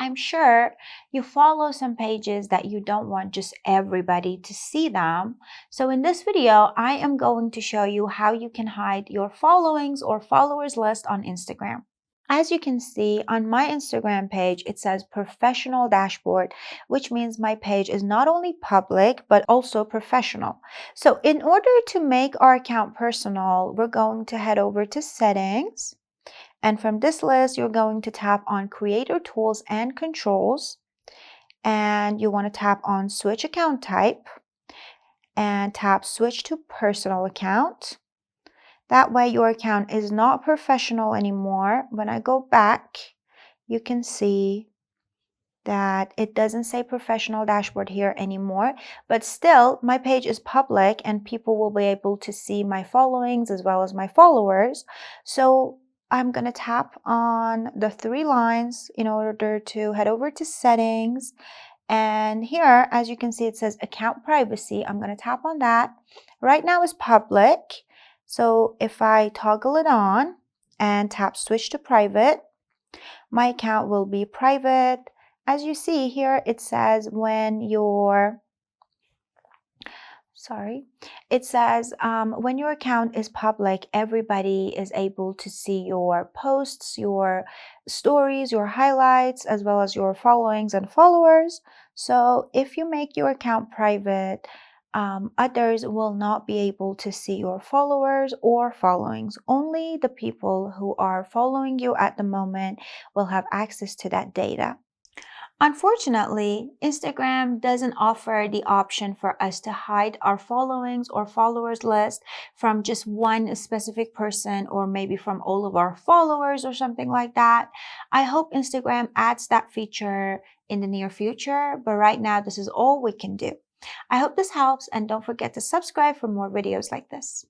I'm sure you follow some pages that you don't want just everybody to see them. So in this video, I am going to show you how you can hide your followings or followers list on Instagram. As you can see on my Instagram page, it says professional dashboard, which means my page is not only public, but also professional. So in order to make our account personal, we're going to head over to settings. And from this list, you're going to tap on creator tools and controls. And you want to tap on switch account type and tap switch to personal account. That way your account is not professional anymore. When I go back, you can see that it doesn't say professional dashboard here anymore, but still my page is public and people will be able to see my followings as well as my followers. So I'm going to tap on the three lines in order to head over to settings. And here, as you can see, it says account privacy. I'm going to tap on that. Right now it's public. So if I toggle it on and tap switch to private, my account will be private. As you see here, it says when your account is public, everybody is able to see your posts, your stories, your highlights, as well as your followings and followers. So if you make your account private, others will not be able to see your followers or followings. Only the people who are following you at the moment will have access to that data. Unfortunately, Instagram doesn't offer the option for us to hide our followings or followers list from just one specific person or maybe from all of our followers or something like that. I hope Instagram adds that feature in the near future, but right now this is all we can do. I hope this helps and don't forget to subscribe for more videos like this.